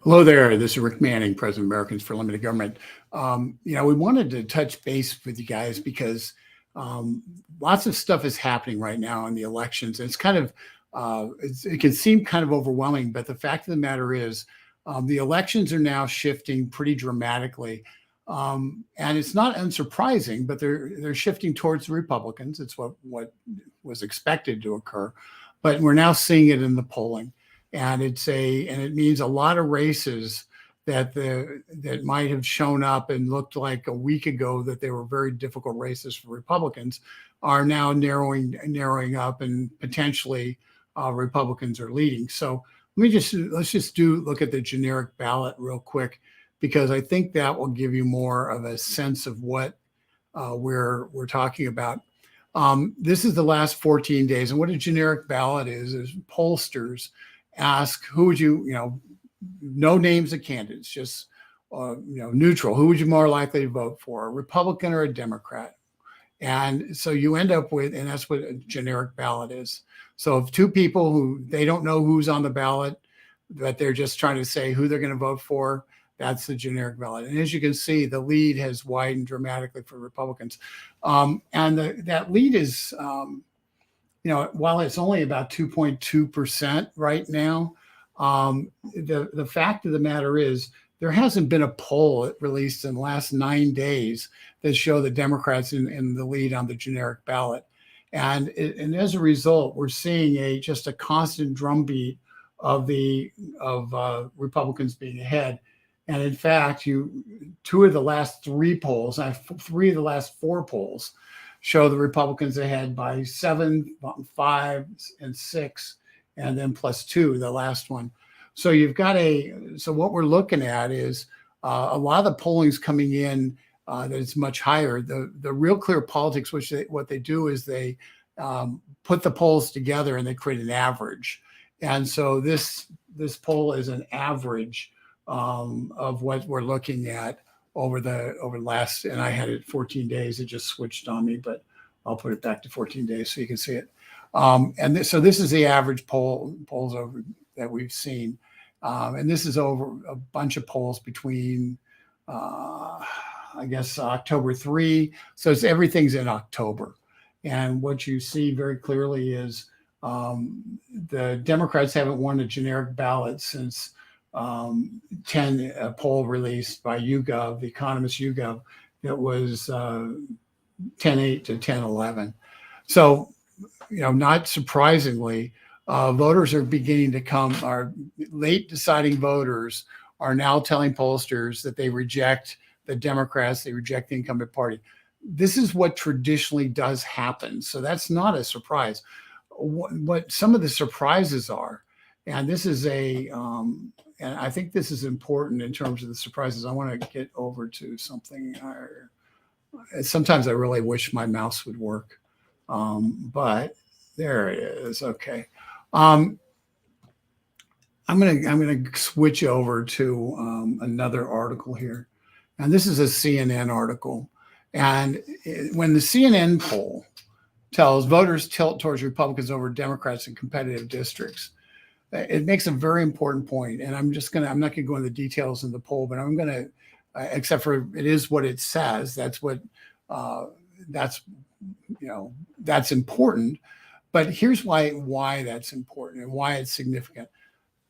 Hello there. This is Rick Manning, President of Americans for Limited Government. We wanted to touch base with you guys because lots of stuff is happening right now in the elections. It's kind of, it can seem kind of overwhelming, but the fact of the matter is the elections are now shifting pretty dramatically. And it's not unsurprising, but they're shifting towards the Republicans. It's what was expected to occur, but we're now seeing it in the polling. And it means a lot of races that might have shown up and looked like a week ago that they were very difficult races for Republicans are now narrowing up, and potentially Republicans are leading. So let's just look at the generic ballot real quick, because I think that will give you more of a sense of what we're talking about. This is the last 14 days, and what a generic ballot is pollsters ask, who would no names of candidates, just neutral. Who would you more likely to vote for, a Republican or a Democrat? And so you end up with, and that's what a generic ballot is. So if two people who they don't know who's on the ballot, but they're just trying to say who they're going to vote for, that's the generic ballot. And as you can see, the lead has widened dramatically for Republicans. That lead is, while it's only about 2.2% right now, the fact of the matter is there hasn't been a poll released in the last 9 days that show the Democrats in the lead on the generic ballot. And as a result, we're seeing just a constant drumbeat of Republicans being ahead. And in fact, two of the last three polls, three of the last four polls, show the Republicans ahead by 7, 5, and 6, and then +2, the last one. So so what we're looking at is a lot of the polling's coming in that is much higher. The Real Clear Politics, what they do is they put the polls together and they create an average. And so this poll is an average of what we're looking at over the last, and I had it 14 days. It just switched on me, but I'll put it back to 14 days so you can see it. So this is the average polls over that we've seen. And this is over a bunch of polls between, October 3. So everything's in October. And what you see very clearly is the Democrats haven't won a generic ballot since a poll released by YouGov, the economist YouGov, that was 10-8 to 10-11. So, not surprisingly, voters are beginning to come. Our late deciding voters are now telling pollsters that they reject the Democrats, they reject the incumbent party. This is what traditionally does happen. So that's not a surprise. What some of the surprises are, and this is and I think this is important in terms of the surprises. I want to get over to something. Sometimes I really wish my mouse would work, but there it is. Okay, I'm gonna switch over to another article here, and this is a CNN article. And when the CNN poll tells voters tilt towards Republicans over Democrats in competitive districts, it makes a very important point. And I'm not gonna go into the details of the poll, but I'm gonna, except for it is what it says. That's important. But here's why that's important and why it's significant.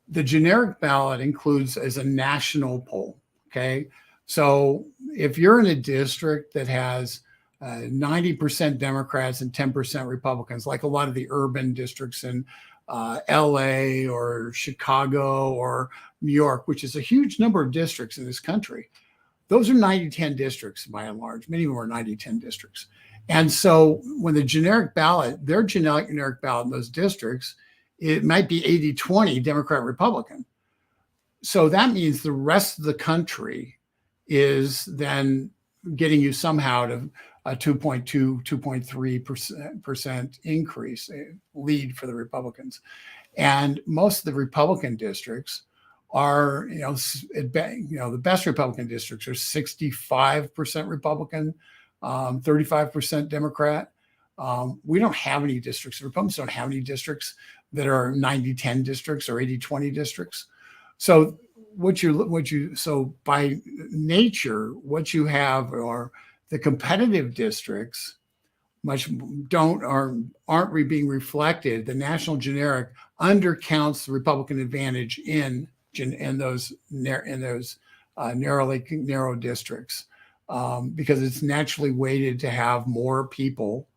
The generic ballot includes as a national poll. Okay, so if you're in a district that has 90% Democrats and 10% Republicans, like a lot of the urban districts in LA or Chicago or New York, which is a huge number of districts in this country, those are 90-10 districts by and large. Many of them are 90-10 districts. And so when their generic ballot in those districts, it might be 80-20 Democrat Republican. So that means the rest of the country is then getting you somehow to a 2.3% increase lead for the Republicans. And most of the Republican districts are, the best Republican districts are 65% Republican, 35% Democrat. We don't have any districts. The Republicans don't have any districts that are 90-10 districts or 80-20 districts. So so by nature, what you have are the competitive districts much aren't being reflected. The national generic undercounts the Republican advantage in those narrow districts, because it's naturally weighted to have more people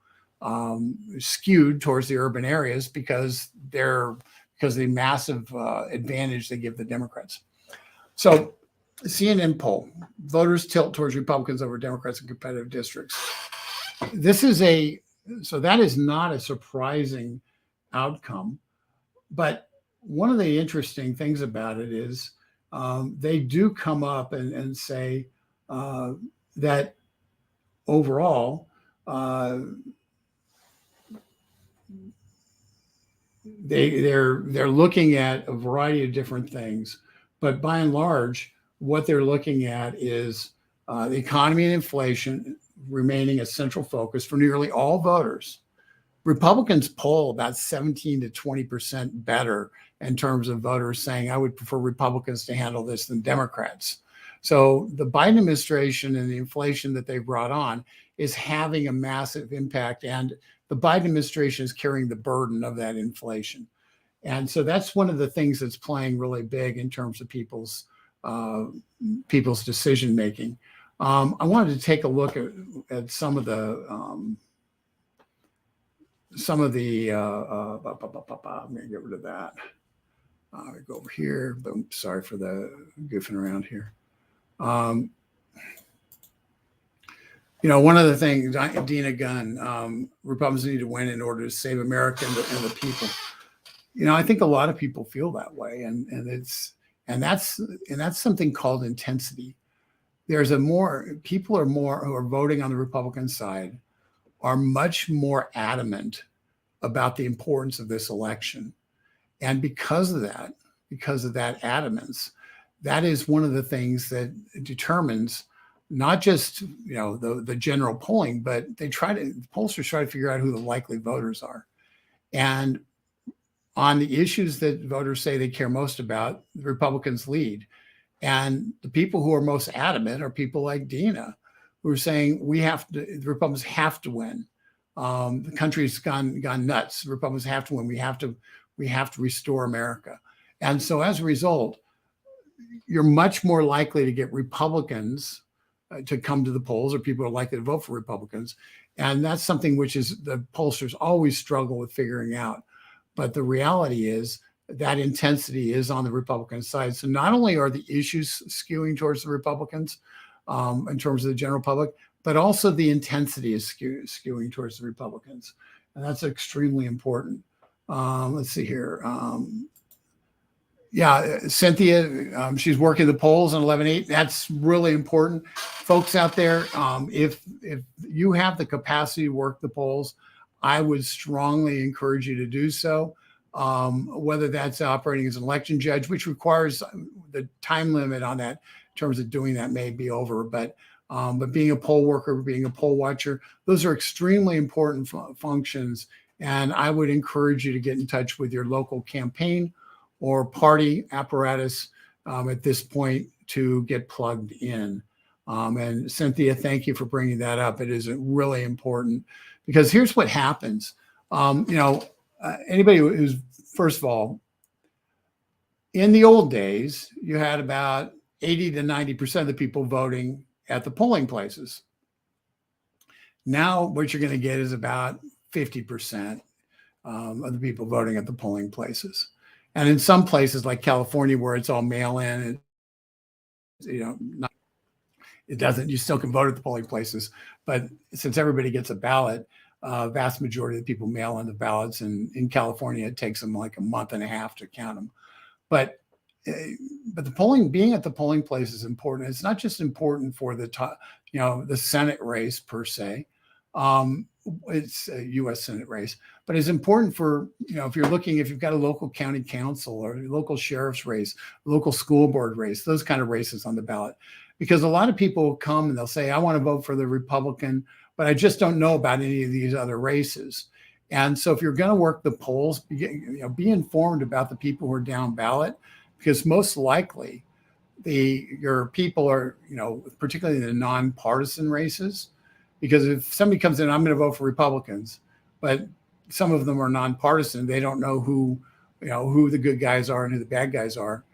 skewed towards the urban areas because of the massive advantage they give the Democrats. So CNN poll, voters tilt towards Republicans over Democrats in competitive districts. So that is not a surprising outcome, but one of the interesting things about it is they do come up and say that overall they're looking at a variety of different things, but by and large, what they're looking at is the economy and inflation remaining a central focus for nearly all voters. Republicans poll about 17 to 20% better in terms of voters saying, I would prefer Republicans to handle this than Democrats. So the Biden administration and the inflation that they brought on is having a massive impact, and the Biden administration is carrying the burden of that inflation. And so that's one of the things that's playing really big in terms of people's decision making. I wanted to take a look at some of the I'm going to get rid of that. Go over here. Boom. Sorry for the goofing around here. One of the things, Dina Gunn, Republicans need to win in order to save America and the people. I think a lot of people feel that way, and that's something called intensity. People who are voting on the Republican side are much more adamant about the importance of this election. And because of that adamance, that is one of the things that determines not just, the general polling, but pollsters try to figure out who the likely voters are. And on the issues that voters say they care most about, the Republicans lead. And the people who are most adamant are people like Dina, who are saying the Republicans have to win. The country's gone nuts. The Republicans have to win. We have to restore America. And so as a result, you're much more likely to get Republicans to come to the polls, or people are likely to vote for Republicans. And that's something which is the pollsters always struggle with figuring out. But the reality is that intensity is on the Republican side. So not only are the issues skewing towards the Republicans in terms of the general public, but also the intensity is skewing towards the Republicans. And that's extremely important. Let's see here. Cynthia, she's working the polls on 11/8. That's really important. Folks out there, if you have the capacity to work the polls, I would strongly encourage you to do so. Whether that's operating as an election judge, which requires the time limit on that in terms of doing that may be over, but being a poll worker, being a poll watcher, those are extremely important functions. And I would encourage you to get in touch with your local campaign or party apparatus at this point to get plugged in. And Cynthia, thank you for bringing that up. It is really important, because here's what happens. Anybody who's, first of all, in the old days, you had about 80 to 90% of the people voting at the polling places. Now, what you're going to get is about 50% of the people voting at the polling places. And in some places like California, where it's all mail-in, you still can vote at the polling places. But since everybody gets a ballot, vast majority of the people mail in the ballots. And in California, it takes them like a month and a half to count them. But being at the polling place is important. It's not just important for the Senate race per se. It's a U.S. Senate race, but it's important for, if you've got a local county council or local sheriff's race, local school board race, those kind of races on the ballot. Because a lot of people will come and they'll say, I want to vote for the Republican, but I just don't know about any of these other races. And so if you're going to work the polls, be informed about the people who are down ballot, because most likely your people are, particularly in the nonpartisan races, because if somebody comes in, I'm going to vote for Republicans, but some of them are nonpartisan. They don't know who the good guys are and who the bad guys are.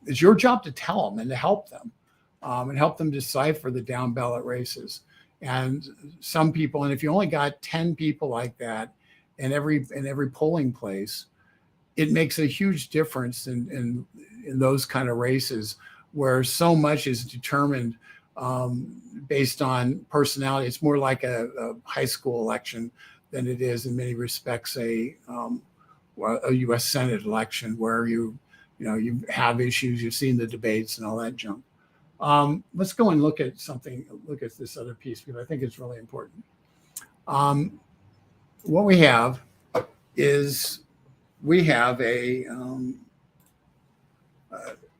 It's your job to tell them and to help them, and help them decipher the down ballot races. And some people, and if you only got 10 people like that in every polling place, it makes a huge difference in those kind of races where so much is determined based on personality. It's more like a high school election than it is in many respects a U.S. Senate election where you have issues. You've seen the debates and all that junk. Let's go and look at this other piece, because I think it's really important. What we have is a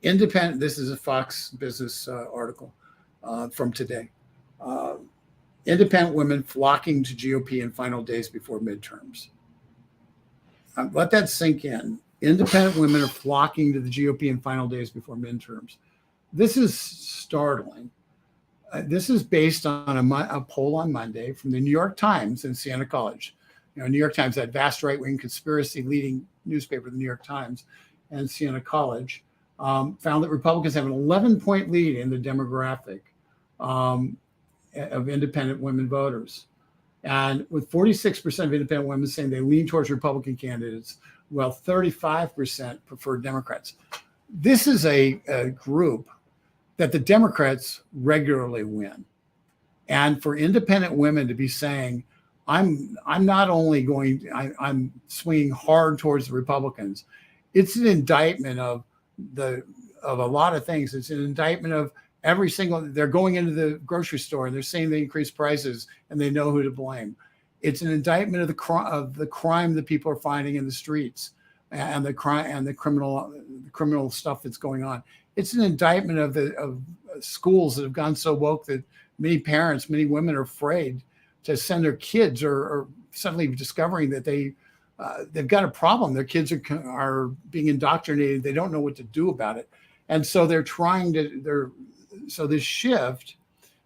independent. This is a Fox Business article from today. Independent women flocking to GOP in final days before midterms. Let that sink in. Independent women are flocking to the GOP in final days before midterms. This is startling. This is based on a poll on Monday from the New York Times and Siena College. New York Times, that vast right-wing conspiracy leading newspaper, the New York Times, and Siena College, found that Republicans have an 11-point lead in the demographic of independent women voters. And with 46% of independent women saying they lean towards Republican candidates, while 35% prefer Democrats. This is a group that the Democrats regularly win. And for independent women to be saying, I'm not only I'm swinging hard towards the Republicans, it's an indictment of a lot of things. It's an indictment of they're going into the grocery store and they're saying they increase prices and they know who to blame. It's an indictment of the crime that people are finding in the streets and the crime and the criminal stuff that's going on. It's an indictment of schools that have gone so woke that many women are afraid to send their kids, or suddenly discovering that they've got a problem. Their kids are being indoctrinated. They don't know what to do about it. And so so this shift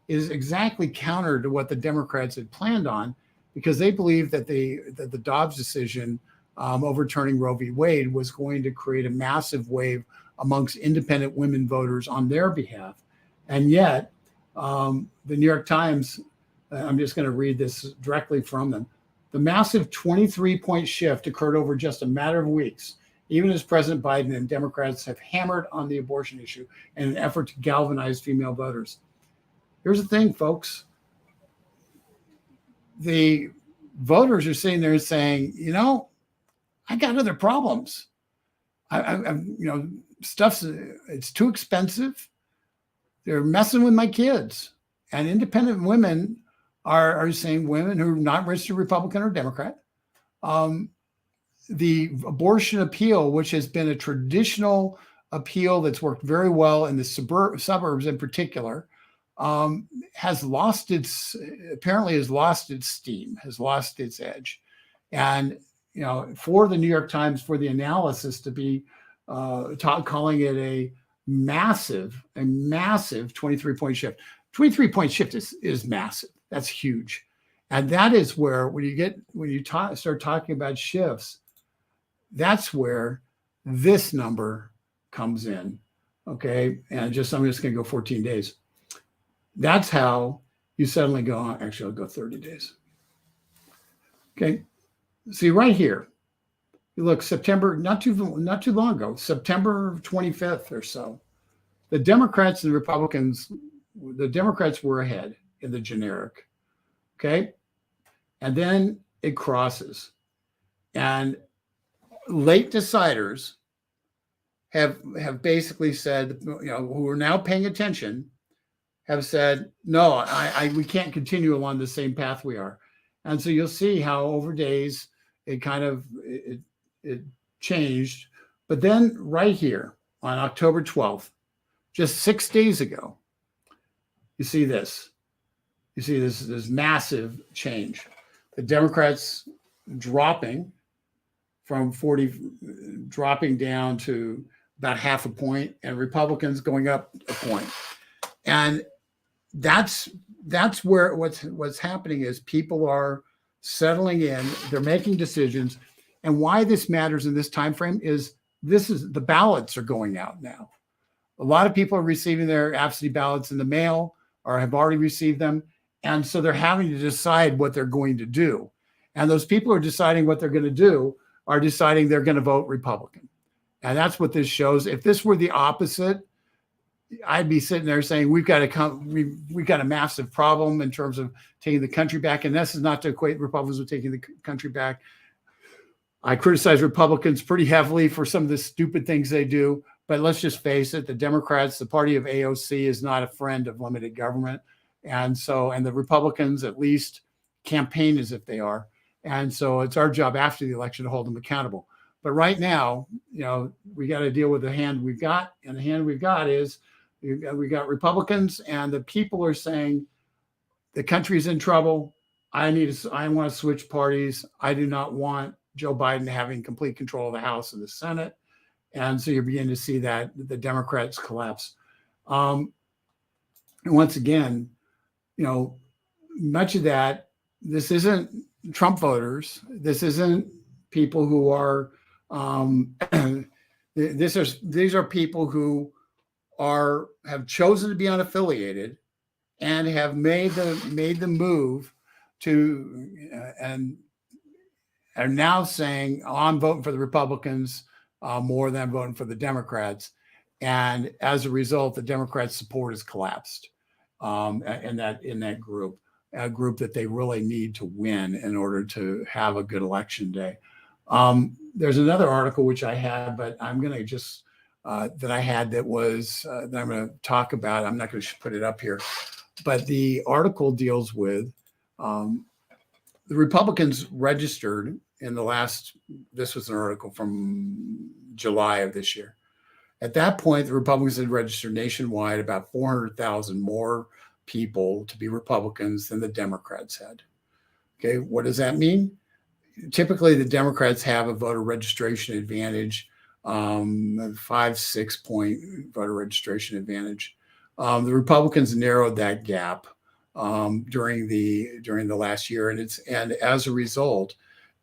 is exactly counter to what the Democrats had planned on, because they believe that the Dobbs decision overturning Roe v. Wade was going to create a massive wave amongst independent women voters on their behalf. And yet, the New York Times, I'm just going to read this directly from them. The massive 23-point shift occurred over just a matter of weeks, even as President Biden and Democrats have hammered on the abortion issue in an effort to galvanize female voters. Here's the thing, folks. The voters are sitting there saying, I got other problems. It's too expensive. They're messing with my kids. And independent women are saying, women who are not registered Republican or Democrat, the abortion appeal, which has been a traditional appeal that's worked very well in the suburbs in particular, has lost its steam, has lost its edge. And, for the New York Times, for the analysis to be calling it a massive 23-point shift. 23-point shift is massive. That's huge. And that is where, when you start talking about shifts, that's where this number comes in. Okay. And I'm just going to go 14 days. That's how you suddenly go, actually, I'll go 30 days. Okay. See right here, you look, September, not too long ago, September 25th or so, the Democrats and the Republicans, the Democrats were ahead in the generic. Okay. And then it crosses. And late deciders have basically said, who are now paying attention, have said, no, we can't continue along the same path we are. And so you'll see how over days it changed. But then right here on October 12th, just 6 days ago, you see this. You see this massive change. The Democrats dropping from 40 dropping down to about half a point, and Republicans going up a point. And that's where what's happening is people are settling in, they're making decisions. And why this matters in this time frame is the ballots are going out now. A lot of people are receiving their absentee ballots in the mail or have already received them. And so they're having to decide what they're going to do. And those people who are deciding what they're going to do are deciding they're going to vote Republican. And that's what this shows. If this were the opposite, I'd be sitting there saying we've got a massive problem in terms of taking the country back. And this is not to equate Republicans with taking the country back. I criticize Republicans pretty heavily for some of the stupid things they do. But let's just face it, the Democrats, the party of AOC, is not a friend of limited government. And the Republicans at least campaign as if they are. And so it's our job after the election to hold them accountable. But right now, we got to deal with the hand we've got. And the hand we've got is we got Republicans, and the people are saying the country's in trouble. I want to switch parties. I do not want Joe Biden having complete control of the House and the Senate. And so you're beginning to see that the Democrats collapse. And once again, much of that, this isn't Trump voters. This isn't people who are, these are people who have chosen to be unaffiliated and have made the move to, and are now saying, oh, I'm voting for the Republicans more than I'm voting for the Democrats. And as a result, the Democrats' support has collapsed in that group, a group that they really need to win in order to have a good election day. There's another article which I had, but I'm going to just that I had that was that I'm going to talk about. I'm not going to put it up here, but the article deals with the Republicans registered in the last. This was an article from July of this year. At that point, the Republicans had registered nationwide about 400,000 more people to be Republicans than the Democrats had. Okay, what does that mean? Typically, the Democrats have a voter registration advantage, 5-6 point voter registration advantage. The Republicans narrowed that gap during the last year, and as a result,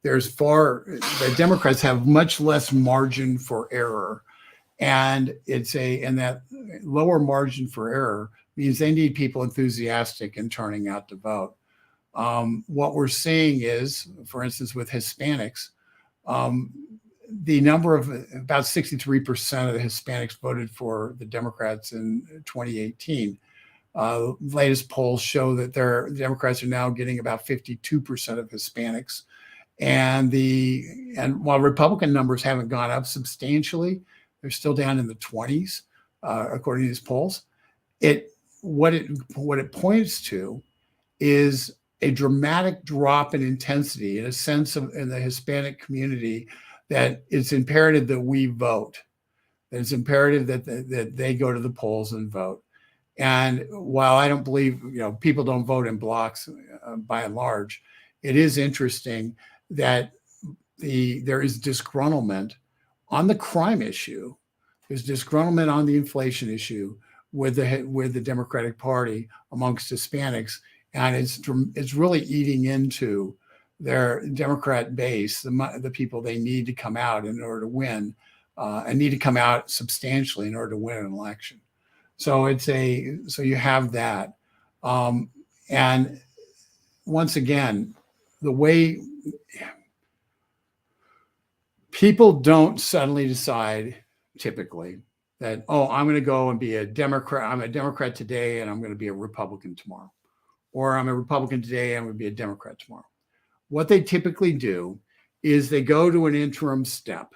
the Democrats have much less margin for error, and that lower margin for error means they need people enthusiastic and turning out to vote. What we're seeing is, for instance, with Hispanics, the number of about 63% of the Hispanics voted for the Democrats in 2018. Latest polls show that the Democrats are now getting about 52% of Hispanics. And while Republican numbers haven't gone up substantially, they're still down in the 20s, according to these polls. What it points to is a dramatic drop in intensity, in a sense in the Hispanic community, that it's imperative that we vote. That it's imperative that they go to the polls and vote. And while I don't believe people don't vote in blocks by and large, it is interesting that there is disgruntlement on the crime issue. There's disgruntlement on the inflation issue with the Democratic Party amongst Hispanics, and it's really eating into their Democrat base, the people they need to come out in order to win, and need to come out substantially in order to win an election. So so you have that, and once again, the way people don't suddenly decide typically that, oh, I'm going to go and be a Democrat. I'm a Democrat today and I'm going to be a Republican tomorrow. Or I'm a Republican today and I'm going to be a Democrat tomorrow. What they typically do is they go to an interim step.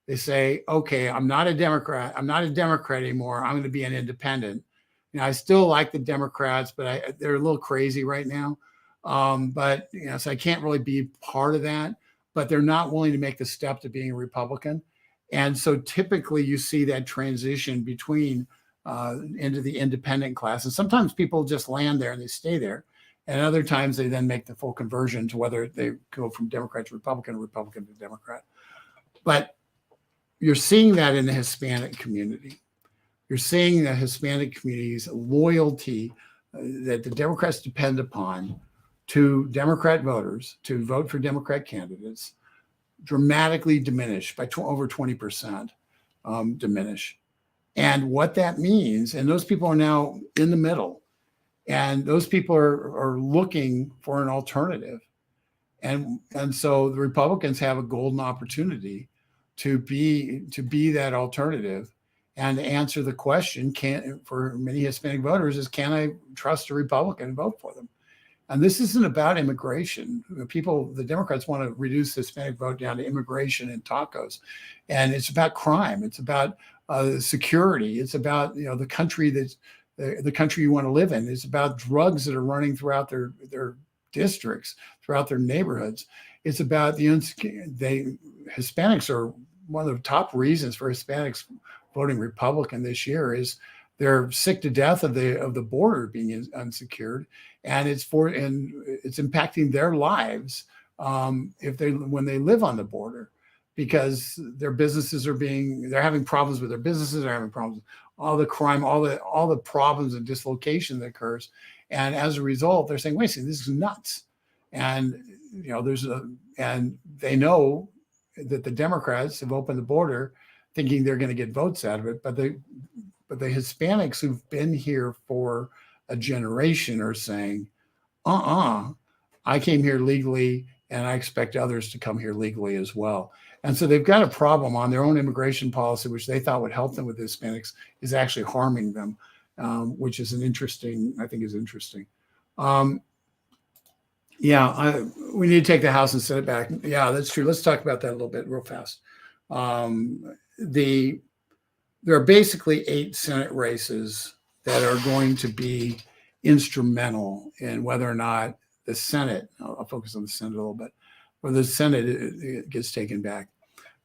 They say, okay, I'm not a Democrat. I'm not a Democrat anymore. I'm going to be an independent. I still like the Democrats, but they're a little crazy right now. But so I can't really be part of that. But they're not willing to make the step to being a Republican. And so typically you see that transition between into the independent class. And sometimes people just land there and they stay there. And other times they then make the full conversion to whether they go from Democrat to Republican or Republican to Democrat. But you're seeing that in the Hispanic community. You're seeing the Hispanic community's loyalty that the Democrats depend upon to Democrat voters to vote for Democrat candidates dramatically diminish by over 20%, diminish. And what that means, and those people are now in the middle, and those people are looking for an alternative. And so the Republicans have a golden opportunity to be that alternative and to answer the question for many Hispanic voters is, can I trust a Republican and vote for them? And this isn't about immigration. The Democrats want to reduce the Hispanic vote down to immigration and tacos. And it's about crime. It's about security. It's about, the country the country you want to live in. It's about drugs that are running throughout their districts, throughout their neighborhoods. It's about Hispanics are one of the top reasons for Hispanics voting Republican this year is they're sick to death of the border being unsecured, and it's impacting their lives when they live on the border, because their businesses they're having problems with their businesses, they're having problems, all the crime, all the problems and dislocation that occurs, and as a result, they're saying, "Wait a second, this is nuts," and and they know that the Democrats have opened the border, thinking they're going to get votes out of it, but the Hispanics who've been here for a generation are saying, I came here legally and I expect others to come here legally as well. And so they've got a problem on their own immigration policy, which they thought would help them with Hispanics, is actually harming them, which is interesting. We need to take the House and Senate back. Yeah, that's true. Let's talk about that a little bit real fast. There are basically 8 Senate races that are going to be instrumental in whether or not the Senate, I'll focus on the Senate a little bit, or the Senate it gets taken back.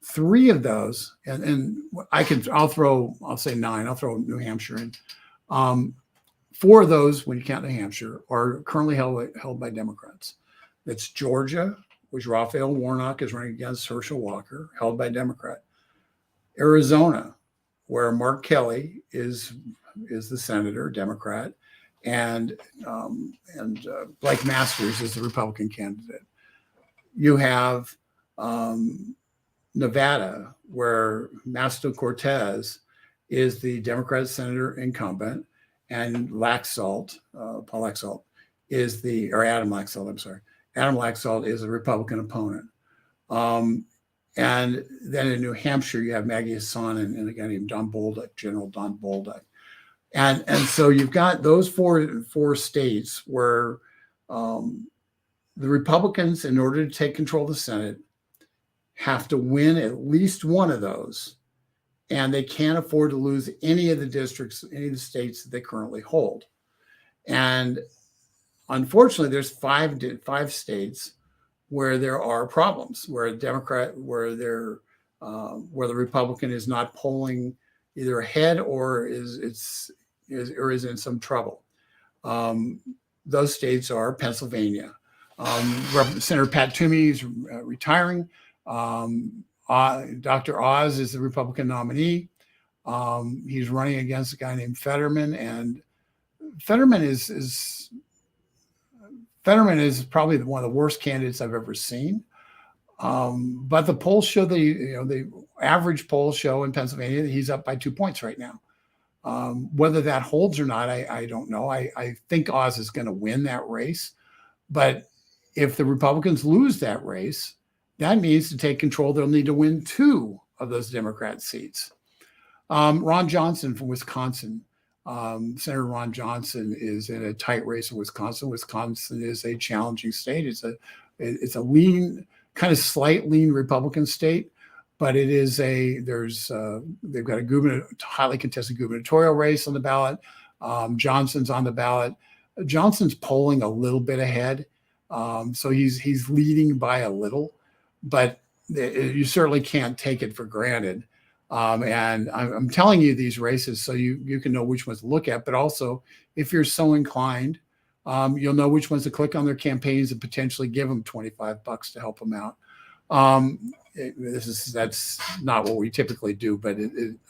3 of those, and I'll say 9, I'll throw New Hampshire in. 4 of those, when you count New Hampshire, are currently held by Democrats. That's Georgia, which Raphael Warnock is running against Herschel Walker, held by Democrat. Arizona, where Mark Kelly is the senator, Democrat, and Blake Masters is the Republican candidate. You have Nevada, where Masto Cortez is the Democrat senator incumbent, and Paul Laxalt Adam Laxalt is a Republican opponent. And then in New Hampshire, you have Maggie Hassan and a guy named General Don Bolduc. And so you've got those four states where the Republicans, in order to take control of the Senate, have to win at least one of those. And they can't afford to lose any of the districts, any of the states that they currently hold. And unfortunately, there's five states where there are problems, where the Republican is not polling either ahead or is in some trouble. Those states are Pennsylvania. Senator Pat Toomey is retiring. Dr. Oz is the Republican nominee. He's running against a guy named Fetterman, and Fetterman is probably one of the worst candidates I've ever seen. But the polls show the average polls show in Pennsylvania that he's up by 2 points right now. Whether that holds or not, I don't know. I think Oz is going to win that race. But if the Republicans lose that race, that means to take control, they'll need to win 2 of those Democrat seats. Ron Johnson from Wisconsin. Senator Ron Johnson is in a tight race in Wisconsin. Wisconsin is a challenging state. It's a lean, kind of slight lean Republican state, but they've got a highly contested gubernatorial race on the ballot. Johnson's on the ballot. Johnson's polling a little bit ahead, so he's leading by a little, but you certainly can't take it for granted. And I'm telling you these races so you can know which ones to look at, but also if you're so inclined, you'll know which ones to click on their campaigns and potentially give them $25 to help them out. That's not what we typically do, but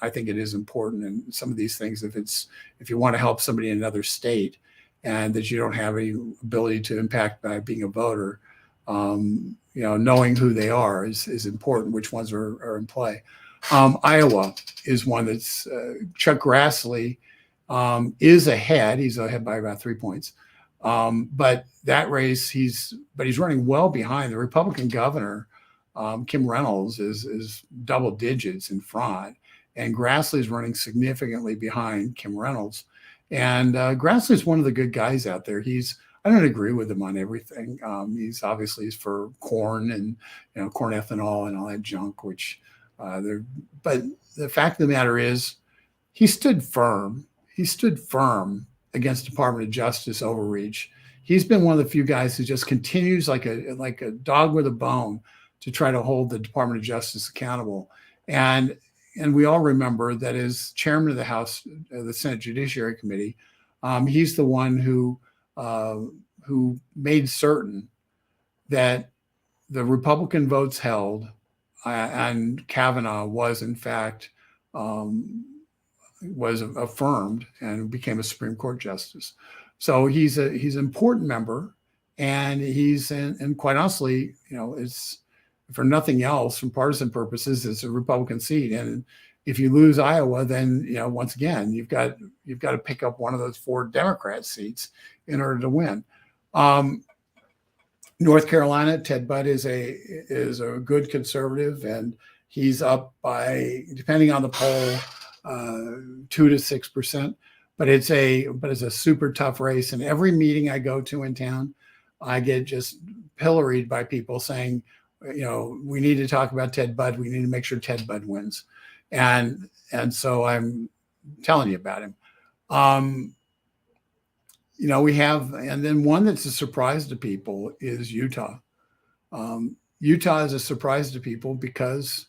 I think it is important. And some of these things, if you want to help somebody in another state and that you don't have any ability to impact by being a voter, knowing who they are is important, which ones are in play. Iowa is one that's Chuck Grassley is ahead. He's ahead by about 3 points. But that race, he's running well behind the Republican governor. Kim Reynolds is double digits in front, and Grassley's running significantly behind Kim Reynolds. And Grassley's one of the good guys out there. I don't agree with him on everything. He's for corn and corn ethanol and all that junk, which but the fact of the matter is he stood firm. He stood firm against Department of Justice overreach. He's been one of the few guys who just continues like a dog with a bone to try to hold the Department of Justice accountable. And we all remember that as chairman of the Senate Judiciary Committee, he's the one who made certain that the Republican votes held and Kavanaugh was in fact was affirmed and became a Supreme Court justice. So he's an important member, and and quite honestly, it's for nothing else from partisan purposes, it's a Republican seat. And if you lose Iowa, then once again you've got to pick up one of those 4 Democrat seats in order to win. North Carolina, Ted Budd is a good conservative, and he's up by, depending on the poll, 2 to 6%. But it's a super tough race. And every meeting I go to in town, I get just pilloried by people saying, we need to talk about Ted Budd. We need to make sure Ted Budd wins. And so I'm telling you about him. We have, and then one that's a surprise to people is Utah. Utah is a surprise to people because,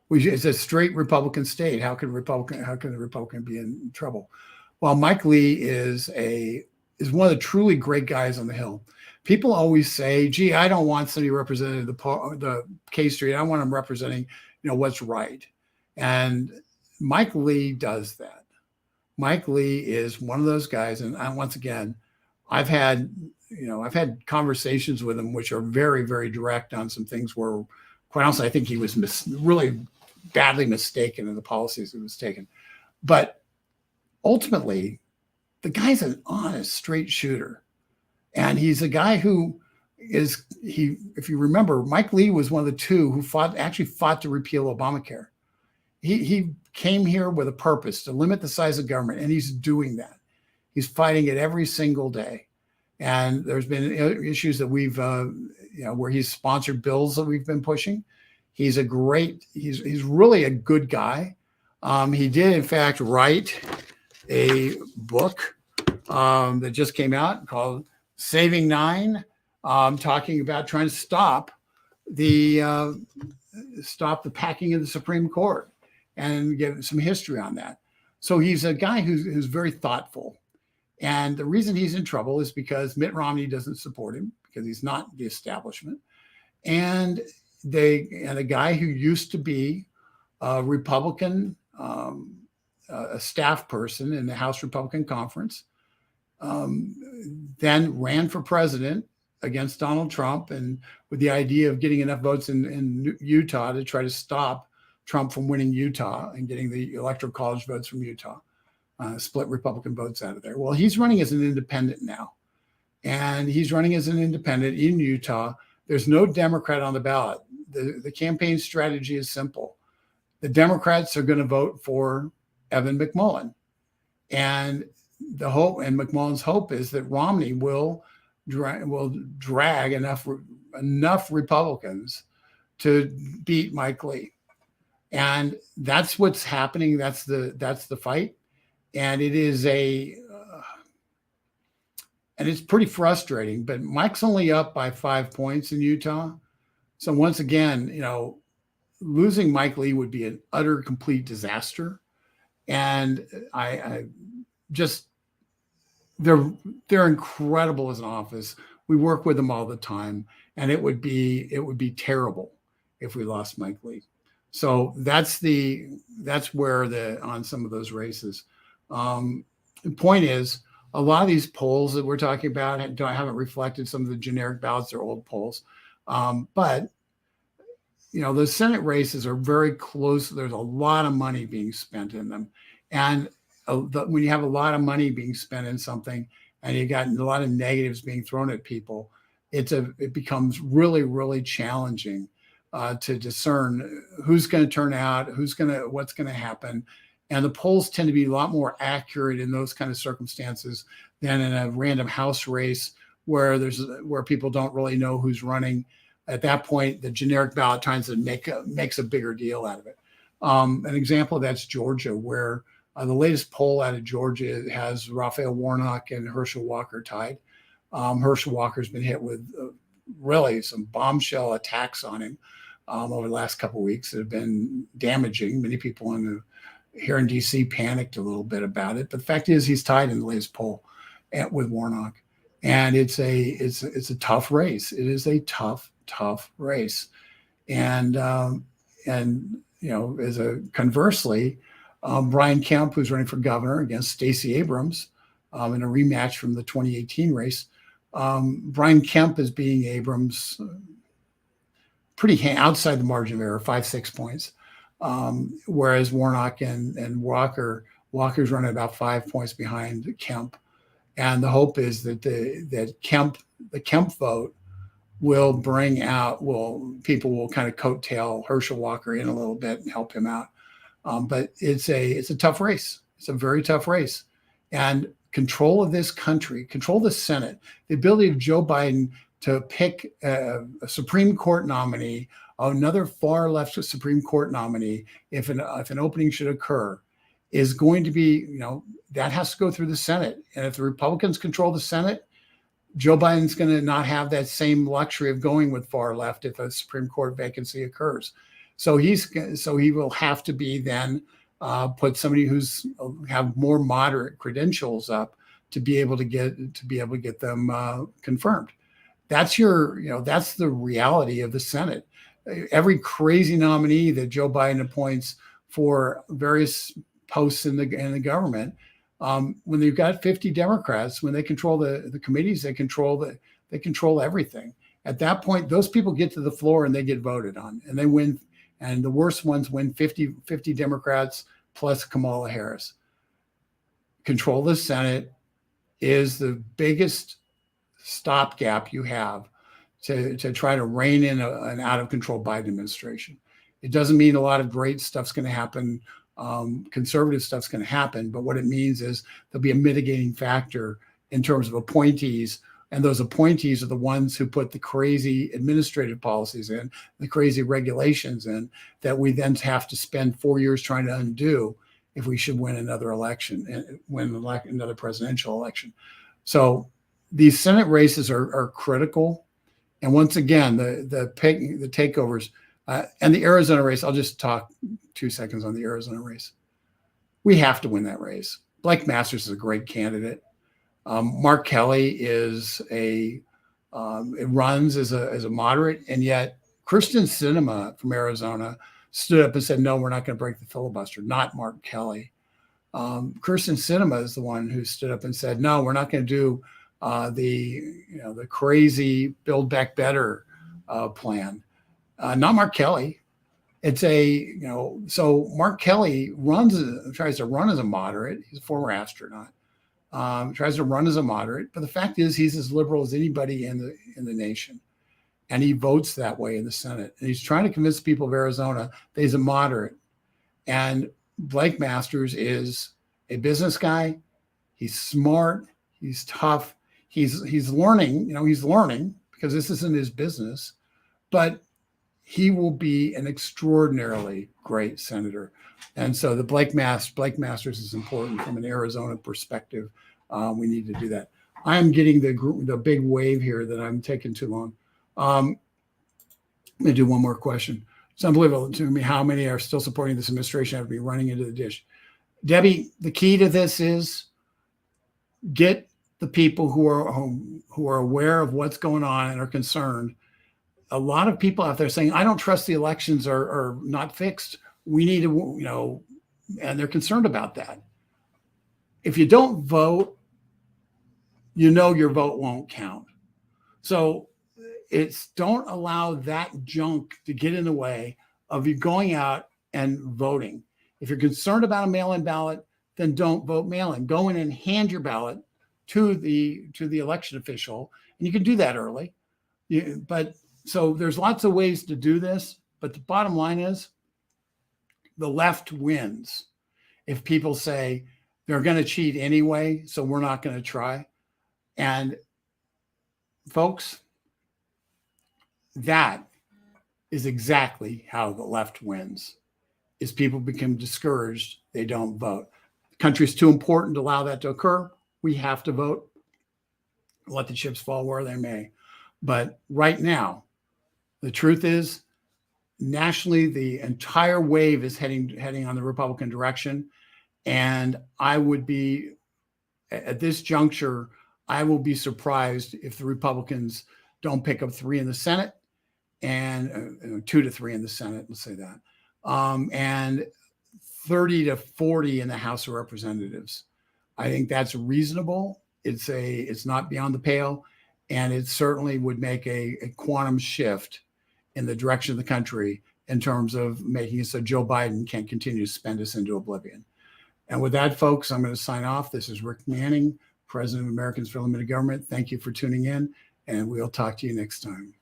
it's a straight Republican state. How can the Republican be in trouble? Well, Mike Lee is one of the truly great guys on the Hill. People always say, "Gee, I don't want somebody representing the K Street. I want them representing, what's right." And Mike Lee does that. Mike Lee is one of those guys, and once again, I've had conversations with him which are very, very direct on some things where, quite honestly, I think he was really badly mistaken in the policies that was taken. But ultimately, the guy's an honest, straight shooter. And he's a guy who if you remember, Mike Lee was one of the 2 who fought to repeal Obamacare. He came here with a purpose to limit the size of government, and he's doing that. He's fighting it every single day. And there's been issues that we've, where he's sponsored bills that we've been pushing. He's really a good guy. He did, in fact, write a book that just came out called Saving Nine, talking about trying to stop the packing of the Supreme Court and give some history on that. So he's a guy who's very thoughtful. And the reason he's in trouble is because Mitt Romney doesn't support him, because he's not the establishment. And a guy who used to be a Republican, a staff person in the House Republican Conference, then ran for president against Donald Trump, and with the idea of getting enough votes in Utah to try to stop Trump from winning Utah and getting the Electoral College votes from Utah, split Republican votes out of there. Well, he's running as an independent now, and he's running as an independent in Utah. There's no Democrat on the ballot. The campaign strategy is simple. The Democrats are going to vote for Evan McMullin, and McMullin's hope is that Romney will drag enough Republicans to beat Mike Lee. And that's what's happening. That's the fight. And it is and it's pretty frustrating, but Mike's only up by 5 points in Utah. So once again, losing Mike Lee would be an utter, complete disaster. And they're incredible as an office. We work with them all the time, and it would be terrible if we lost Mike Lee. So that's where on some of those races. The point is, a lot of these polls that we're talking about haven't reflected some of the generic ballots. They're old polls, but the Senate races are very close. There's a lot of money being spent in them, and when you have a lot of money being spent in something, and you got a lot of negatives being thrown at people, it becomes really, really challenging to discern who's going to turn out, what's going to happen. And the polls tend to be a lot more accurate in those kind of circumstances than in a random House race where people don't really know who's running. At that point, the generic ballot tries to makes a bigger deal out of it. An example of that's Georgia, where the latest poll out of Georgia has Raphael Warnock and Herschel Walker tied. Herschel Walker's been hit with really some bombshell attacks on him over the last couple of weeks that have been damaging. Many people here in D.C. panicked a little bit about it, but the fact is he's tied in the latest poll with Warnock, and it's a tough race. It is a tough race, and conversely, Brian Kemp, who's running for governor against Stacey Abrams in a rematch from the 2018 race. Brian Kemp is beating Abrams pretty outside the margin of error, 5-6 points, whereas Warnock and Walker's running about 5 points behind Kemp. And the hope is that the Kemp vote will people will kind of coattail Herschel Walker in a little bit and help him out. But it's a tough race. It's a very tough race. And control of this country, control the Senate, the ability of Joe Biden to pick a Supreme Court nominee, another far left Supreme Court nominee, if an opening should occur, is going to be, that has to go through the Senate. And if the Republicans control the Senate, Joe Biden's going to not have that same luxury of going with far left if a Supreme Court vacancy occurs. So he will have to be then put somebody who's have more moderate credentials up to be able to get them confirmed. That's the reality of the Senate. Every crazy nominee that Joe Biden appoints for various posts in the government, when they've got 50 Democrats, when they control the committees, they control everything. At that point, those people get to the floor and they get voted on, and they win. And the worst ones win 50 Democrats plus Kamala Harris. Control the Senate is the biggest stopgap you have to try to rein in an out of control Biden administration. It doesn't mean a lot of great stuff's going to happen. Conservative stuff's going to happen, but what it means is there'll be a mitigating factor in terms of appointees, and those appointees are the ones who put the crazy administrative policies in, the crazy regulations in, that we then have to spend 4 years trying to undo if we should win another election and another presidential election. So these Senate races are critical, and once again, the takeovers. And the Arizona race, I'll just talk 2 seconds on the Arizona race. We have to win that race. Blake Masters is a great candidate. Mark Kelly runs as a moderate, and yet Kyrsten Sinema from Arizona stood up and said, no, we're not going to break the filibuster, not Mark Kelly. Kyrsten Sinema is the one who stood up and said, no, we're not going to do the crazy Build Back Better plan. Not Mark Kelly. It's so Mark Kelly tries to run as a moderate. He's a former astronaut. Tries to run as a moderate, but the fact is he's as liberal as anybody in the nation, and he votes that way in the Senate. And he's trying to convince people of Arizona that he's a moderate. And Blake Masters is a business guy. He's smart. He's tough. He's learning. He's learning because this isn't his business, but he will be an extraordinarily great senator. And so the Blake Masters is important from an Arizona perspective. We need to do that. I am getting the big wave here that I'm taking too long. Let me do one more question. It's unbelievable to me how many are still supporting this administration after be running into the dish. Debbie, the key to this is get the people who are aware of what's going on and are concerned. A lot of people out there saying, I don't trust the elections are not fixed. We need to, and they're concerned about that. If you don't vote, your vote won't count. So don't allow that junk to get in the way of you going out and voting. If you're concerned about a mail-in ballot, then don't vote mail-in. Go in and hand your ballot to the election official, and you can do that early. So there's lots of ways to do this, but the bottom line is the left wins. If people say they're going to cheat anyway, so we're not going to try. And folks, that is exactly how the left wins, is people become discouraged. They don't vote. The country's too important to allow that to occur. We have to vote. Let the chips fall where they may. But right now, the truth is, nationally, the entire wave is heading on the Republican direction. And I would be, at this juncture, I will be surprised if the Republicans don't pick up 3 in the Senate and 2 to 3 in the Senate, let's say that, and 30 to 40 in the House of Representatives. I think that's reasonable. It's not beyond the pale, and it certainly would make a quantum shift in the direction of the country in terms of making it so Joe Biden can't continue to spend us into oblivion. And with that, folks, I'm going to sign off. This is Rick Manning, President of Americans for Limited Government. Thank you for tuning in, and we'll talk to you next time.